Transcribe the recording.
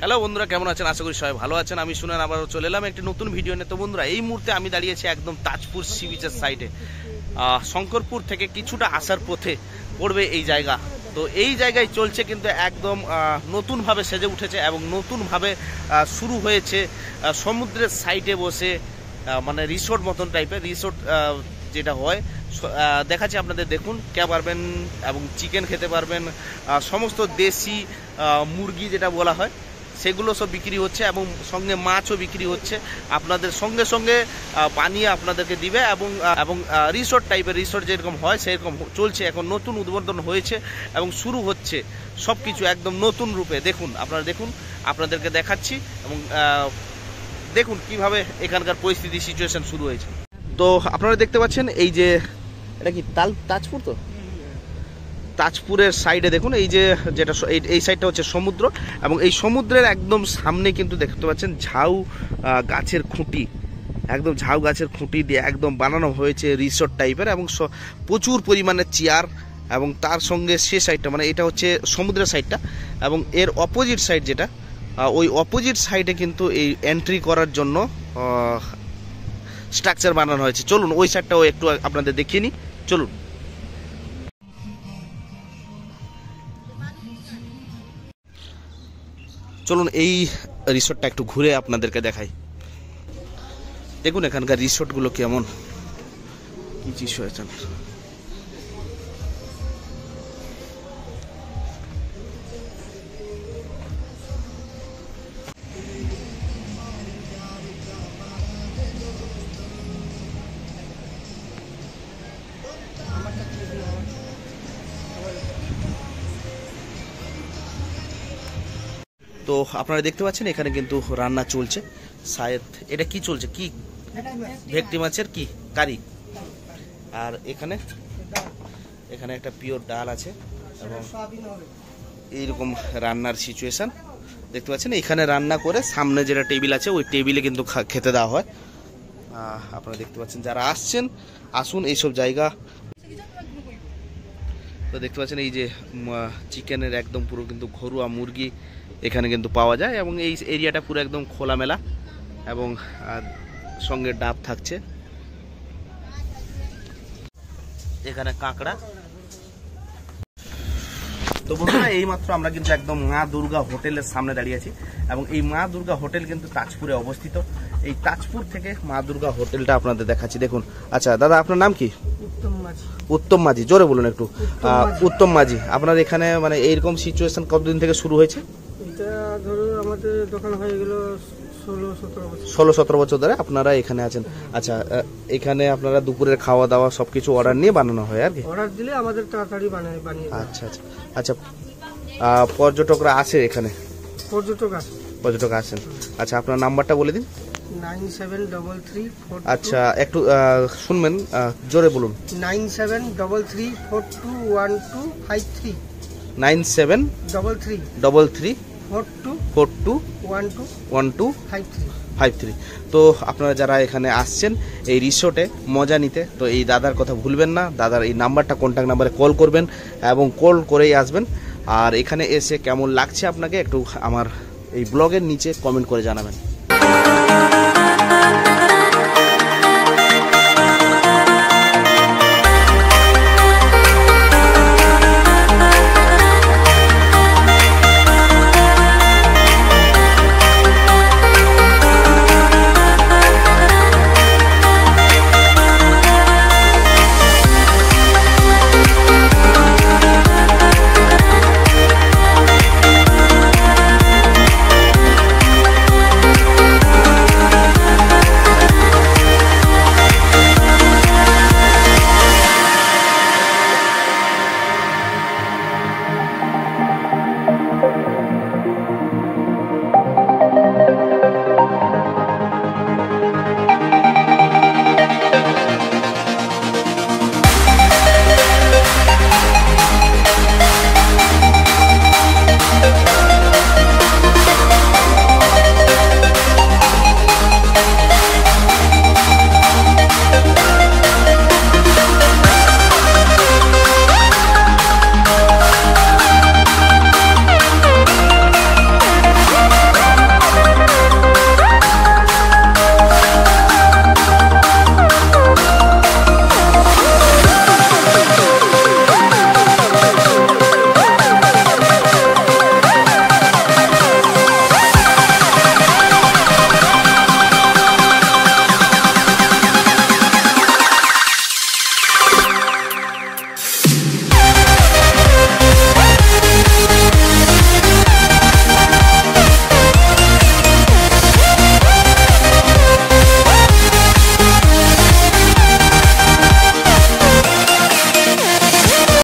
Hello বন্ধুরা, কেমন আছেন? আশা করি সবাই ভালো আছেন। আমি শুনেন আবারও চলে এলাম একটি নতুন ভিডিও নিয়ে। তো বন্ধুরা, এই মুহূর্তে আমি দাঁড়িয়েছি একদম তাজপুর সি বিচের সাইডে। শঙ্করপুর থেকে কিছুটা আসার পথে পড়বে এই জায়গা। তো এই জায়গায় চলছে কিন্তু একদম নতুনভাবে সেজে উঠেছে এবং নতুনভাবে শুরু হয়েছে সমুদ্রের সাইডে বসে, মানে রিসোর্ট মতন টাইপের রিসোর্ট যেটা হয় দেখাচ্ছি আপনাদের। দেখুন, কে পারবেন এবং চিকেন খেতে পারবেন, সমস্ত দেশি মুরগি যেটা বলা হয় সেগুলো সব বিক্রি হচ্ছে এবং সঙ্গে মাছও বিক্রি হচ্ছে। আপনাদের সঙ্গে সঙ্গে বানিয়ে আপনাদেরকে দিবে এবং রিসোর্ট টাইপের, রিসোর্ট যেরকম হয় সেরকম চলছে। এখন নতুন উদ্বোধন হয়েছে এবং শুরু হচ্ছে সব কিছু একদম নতুন রূপে। দেখুন, আপনারা দেখুন, আপনাদেরকে দেখাচ্ছি এবং দেখুন কিভাবে এখানকার পরিস্থিতি সিচুয়েশন শুরু হয়েছে। তো আপনারা দেখতে পাচ্ছেন এই যে এটা কি তাজপুর, তো তাজপুরের সাইডে দেখুন এই যে যেটা এই সাইডটা হচ্ছে সমুদ্র এবং এই সমুদ্রের একদম সামনে কিন্তু দেখতে পাচ্ছেন ঝাউ গাছের খুঁটি, একদম ঝাউ গাছের খুঁটি দিয়ে একদম বানানো হয়েছে রিসোর্ট টাইপের এবং প্রচুর পরিমাণে চেয়ার। এবং তার সঙ্গে সে সাইডটা, মানে এটা হচ্ছে সমুদ্রের সাইডটা এবং এর অপোজিট সাইড যেটা, ওই অপোজিট সাইডে কিন্তু এই এন্ট্রি করার জন্য স্ট্রাকচার বানানো হয়েছে। চলুন ওই সাইডটাও একটু আপনাদের দেখিয়ে নিই, চলুন। চলুন এই রিসোর্টটা একটু ঘুরে আপনাদেরকে দেখাই। দেখুন এখানকার রিসোর্টগুলো কেমন, কি চিজ হয়েছে। তো আপনারা দেখতে পাচ্ছেন এখানে কিন্তু রান্না চলছে। শায়দ এটা কি চলছে, কি ভেটকি মাছের কি কারি। আর এখানে একটা পিওর ডাল আছে এবং এইরকম রান্নার সিচুয়েশন দেখতে পাচ্ছেন। এখানে রান্না করে সামনে যেটা টেবিল আছে ওই টেবিলে কিন্তু খেতে দেওয়া হয়। আপনারা দেখতে পাচ্ছেন, যারা আসছেন আসুন এইসব জায়গা। তো দেখতে পাচ্ছেন এই যে চিকেনের একদম পুরো কিন্তু ঘরোয়া মুরগি এখানে কিন্তু পাওয়া যায় এবং এই এরিয়াটা পুরো একদম খোলামেলা এবং সঙ্গে ডাব থাকছে। এখানে কাঁকড়া। তো বন্ধুরা, এইমাত্র আমরা কিন্তু একদম মা দুর্গা হোটেলের সামনে দাঁড়িয়ে আছি এবং এই মা দুর্গা হোটেল কিন্তু তাজপুরে অবস্থিত। এই তাজপুর থেকে মা দুর্গা হোটেলটা আপনাদের দেখাচ্ছি। দেখুন। আচ্ছা দাদা, আপনার নাম কি? উত্তম মাঝি। জোরে বলুন একটু। উত্তম মাঝি, আপনার এখানে মানে এইরকম সিচুয়েশন কতদিন থেকে শুরু হয়েছে? আমাদের দোকান হয়ে গেল 16-17 বছর ধরে আপনারা এখানে আছেন। আচ্ছা, এখানে আপনারা দুপুরের খাওয়া দাওয়া সবকিছু অর্ডার নিয়ে বানানো হয় আর কি? অর্ডার দিলে আমাদের তাড়াতাড়ি বানিয়ে। আচ্ছা আচ্ছা আচ্ছা। পর্যটকরা আসে এখানে? পর্যটক আসেন। আচ্ছা, আপনার নাম্বারটা বলে দিন। 973342। আচ্ছা, একটু শুনবেন, জোরে বলুন। 9733421253। 9733421253। তো আপনারা যারা এখানে আসছেন এই রিসোর্টে মজা নিতে, তো এই দাদার কথা ভুলবেন না। দাদার এই নাম্বারটা, কন্ট্যাক্ট নাম্বারে কল করবেন এবং কল করেই আসবেন। আর এখানে এসে কেমন লাগছে আপনাকে একটু আমার এই ব্লগের নিচে কমেন্ট করে জানাবেন।